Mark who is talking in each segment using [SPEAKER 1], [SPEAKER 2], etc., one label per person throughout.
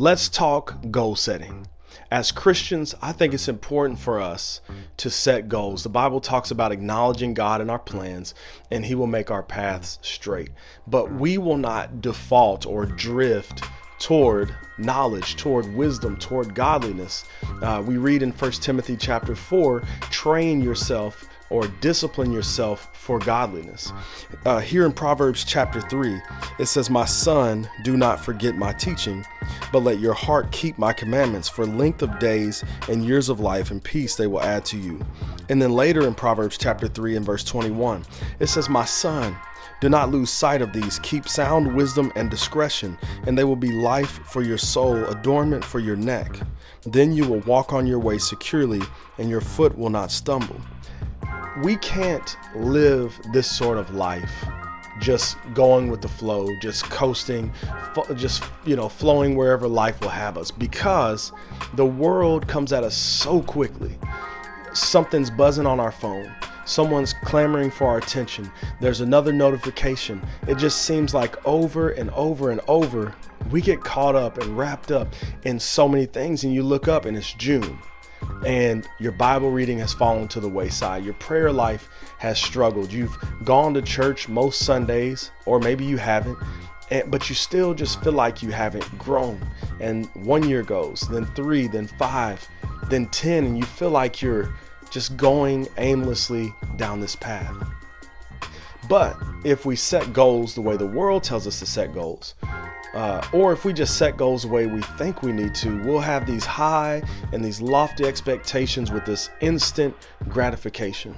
[SPEAKER 1] Let's talk goal setting. As Christians, I think it's important for us to set goals. The Bible talks about acknowledging God in our plans, and He will make our paths straight. But we will not default or drift toward knowledge, toward wisdom, toward godliness. We read in 1 Timothy chapter 4, train yourself or discipline yourself for godliness. Here in Proverbs chapter 3, it says, "My son, do not forget my teaching, but let your heart keep my commandments. For length of days and years of life and peace they will add to you." And then later in Proverbs chapter 3 and verse 21, it says, "My son, do not lose sight of these. Keep sound wisdom and discretion, and they will be life for your soul, adornment for your neck. Then you will walk on your way securely, and your foot will not stumble." We can't live this sort of life just going with the flow, just coasting, just flowing wherever life will have us, because the world comes at us so quickly. Something's buzzing on our phone. Someone's clamoring for our attention. There's another notification. It just seems like over and over and over, we get caught up and wrapped up in so many things, and you look up and it's June. And your Bible reading has fallen to the wayside. Your prayer life has struggled. You've gone to church most Sundays, or maybe you haven't, but you still just feel like you haven't grown. And 1 year goes, then 3, then 5, then 10, and you feel like you're just going aimlessly down this path. But if we set goals the way the world tells us to set goals, or if we just set goals the way we think we need to, we'll have these high and these lofty expectations with this instant gratification.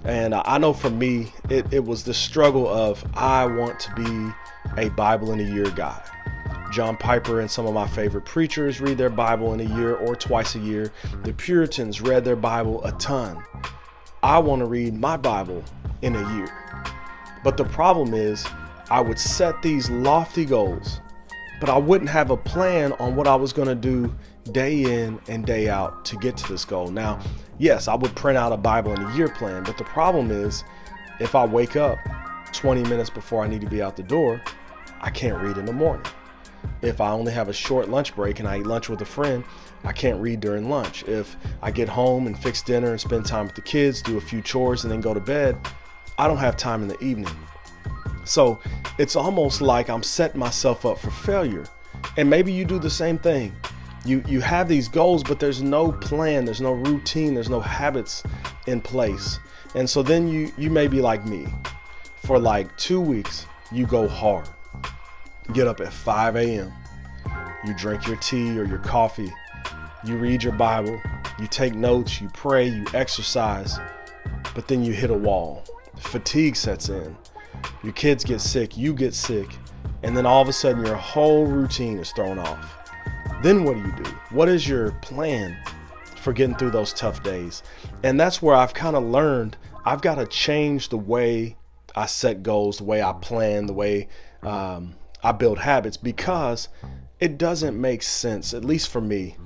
[SPEAKER 1] And I know for me, it was the struggle of, I want to be a Bible in a year guy. John Piper and some of my favorite preachers read their Bible in a year or twice a year. The Puritans read their Bible a ton. I want to read my Bible in a year. But the problem is, I would set these lofty goals, but I wouldn't have a plan on what I was going to do day in and day out to get to this goal. Now, yes, I would print out a Bible in a year plan, but the problem is, if I wake up 20 minutes before I need to be out the door, I can't read in the morning. If I only have a short lunch break and I eat lunch with a friend, I can't read during lunch. If I get home and fix dinner and spend time with the kids, do a few chores and then go to bed, I don't have time in the evening. So it's almost like I'm setting myself up for failure. And maybe you do the same thing. You have these goals, but there's no plan, there's no routine, there's no habits in place. And so then you may be like me. For like 2 weeks, you go hard. Get up at 5 a.m. You drink your tea or your coffee. You read your Bible. You take notes. You pray. You exercise. But then you hit a wall. Fatigue sets in. Your kids get sick. You get sick. And then all of a sudden your whole routine is thrown off. Then what do? What is your plan for getting through those tough days? And that's where I've kind of learned I've got to change the way I set goals, the way I plan, the way I build habits, because it doesn't make sense, at least for me.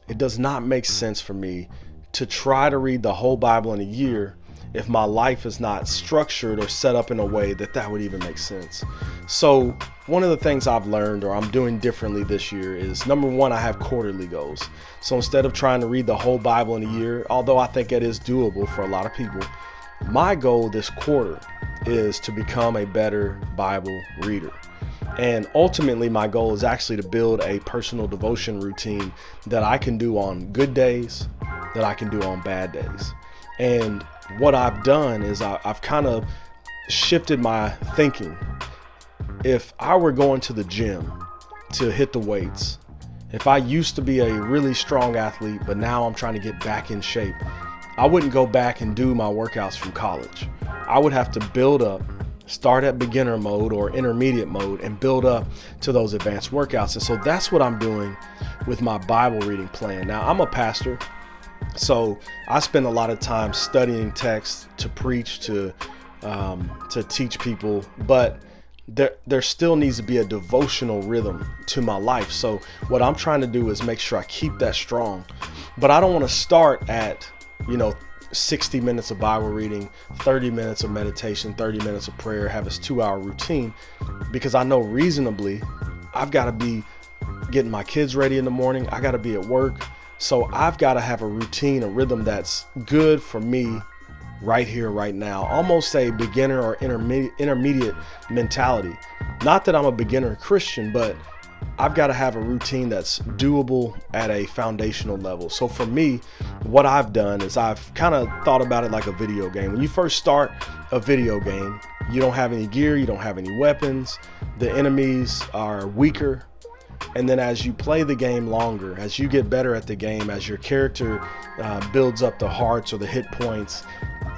[SPEAKER 1] It does not make sense for me to try to read the whole Bible in a year if my life is not structured or set up in a way that would even make sense. So one of the things I've learned, or I'm doing differently this year, is number one, I have quarterly goals. So instead of trying to read the whole Bible in a year, although I think it is doable for a lot of people, my goal this quarter is to become a better Bible reader. And ultimately, my goal is actually to build a personal devotion routine that I can do on good days, that I can do on bad days. And what I've done is I've kind of shifted my thinking. If I were going to the gym to hit the weights, if I used to be a really strong athlete, but now I'm trying to get back in shape, I wouldn't go back and do my workouts from college. I would have to build up, start at beginner mode or intermediate mode, and build up to those advanced workouts. And so that's what I'm doing with my Bible reading plan. Now, I'm a pastor, so I spend a lot of time studying text to preach, to teach people, but there still needs to be a devotional rhythm to my life. So what I'm trying to do is make sure I keep that strong, but I don't want to start at 60 minutes of Bible reading, 30 minutes of meditation, 30 minutes of prayer, have this 2-hour routine, because I know reasonably I've got to be getting my kids ready in the morning. I got to be at work. So I've got to have a routine, a rhythm that's good for me right here, right now. Almost a beginner or intermediate mentality. Not that I'm a beginner Christian, but I've got to have a routine that's doable at a foundational level. So for me, what I've done is I've kind of thought about it like a video game. When you first start a video game, you don't have any gear, you don't have any weapons, the enemies are weaker. And then as you play the game longer, as you get better at the game, as your character builds up the hearts or the hit points,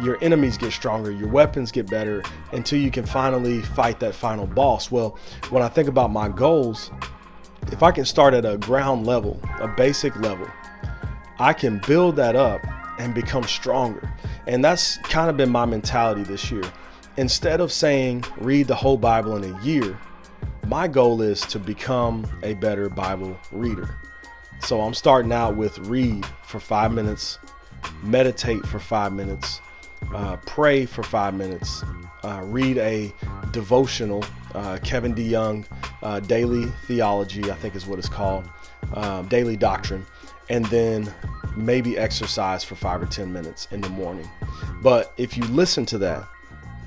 [SPEAKER 1] your enemies get stronger, your weapons get better until you can finally fight that final boss. Well, when I think about my goals, if I can start at a ground level, a basic level, I can build that up and become stronger. And that's kind of been my mentality this year. Instead of saying read the whole Bible in a year, my goal is to become a better Bible reader. So I'm starting out with read for 5 minutes, meditate for 5 minutes, pray for 5 minutes, read a devotional, Kevin DeYoung, Daily Theology, I think is what it's called, Daily Doctrine, and then maybe exercise for 5 or 10 minutes in the morning. But if you listen to that,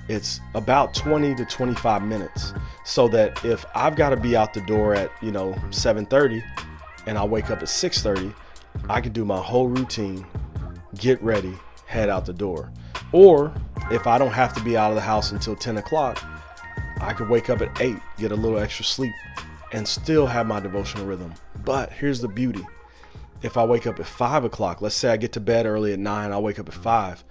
[SPEAKER 1] it's about 20 to 25 minutes, so that if I've got to be out the door at 7:30 and I wake up at 6:30, I can do my whole routine, get ready, head out the door. Or if I don't have to be out of the house until 10 o'clock, I could wake up at 8, get a little extra sleep, and still have my devotional rhythm. But here's the beauty. If I wake up at 5 o'clock, let's say I get to bed early at 9, I wake up at 5,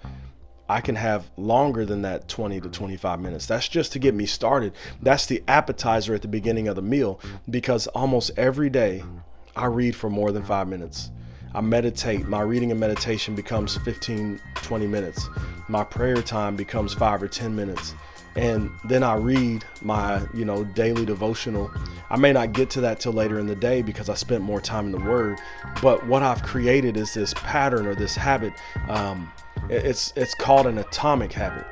[SPEAKER 1] I can have longer than that 20 to 25 minutes. That's just to get me started. That's the appetizer at the beginning of the meal, because almost every day I read for more than 5 minutes. I meditate. My reading and meditation becomes 15, 20 minutes. My prayer time becomes 5 or 10 minutes. And then I read my, daily devotional. I may not get to that till later in the day because I spent more time in the Word. But what I've created is this pattern or this habit. It's called an atomic habit.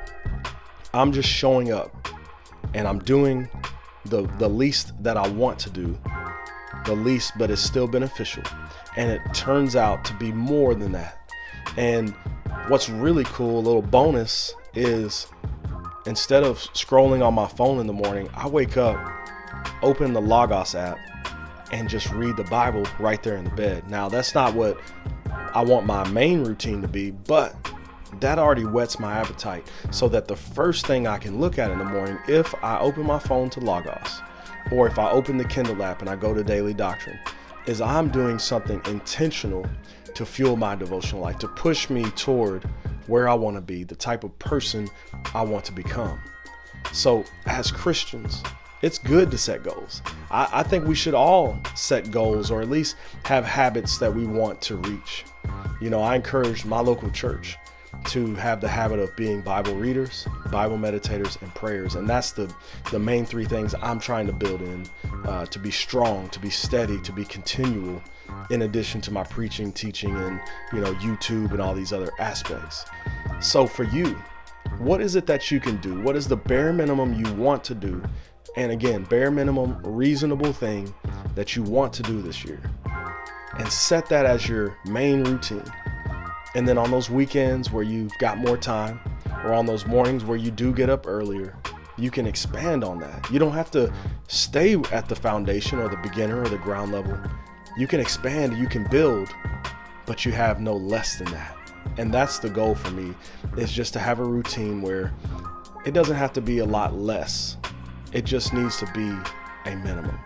[SPEAKER 1] I'm just showing up and I'm doing the least that I want to do, the least, but it's still beneficial. And it turns out to be more than that. And what's really cool, a little bonus, is instead of scrolling on my phone in the morning, I wake up, open the Logos app, and just read the Bible right there in the bed. Now, that's not what I want my main routine to be, but that already whets my appetite, so that the first thing I can look at in the morning, if I open my phone to Logos, or if I open the Kindle app and I go to Daily Doctrine, is I'm doing something intentional to fuel my devotional life, to push me toward where I want to be, the type of person I want to become. So as Christians, it's good to set goals. I think we should all set goals, or at least have habits that we want to reach. I encourage my local church to have the habit of being Bible readers, Bible meditators, and prayers. And that's the main 3 things I'm trying to build in, to be strong, to be steady, to be continual, in addition to my preaching, teaching, and YouTube and all these other aspects. So for you, what is it that you can do? What is the bare minimum you want to do? And again, bare minimum, reasonable thing that you want to do this year. And set that as your main routine. And then on those weekends where you've got more time, or on those mornings where you do get up earlier, you can expand on that. You don't have to stay at the foundation or the beginner or the ground level. You can expand, you can build, but you have no less than that. And that's the goal for me, is just to have a routine where it doesn't have to be a lot less. It just needs to be a minimum.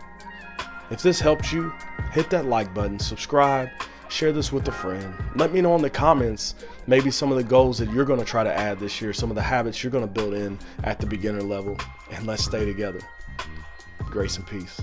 [SPEAKER 1] If this helped you, hit that like button, subscribe, share this with a friend. Let me know in the comments maybe some of the goals that you're going to try to add this year, some of the habits you're going to build in at the beginner level, and let's stay together. Grace and peace.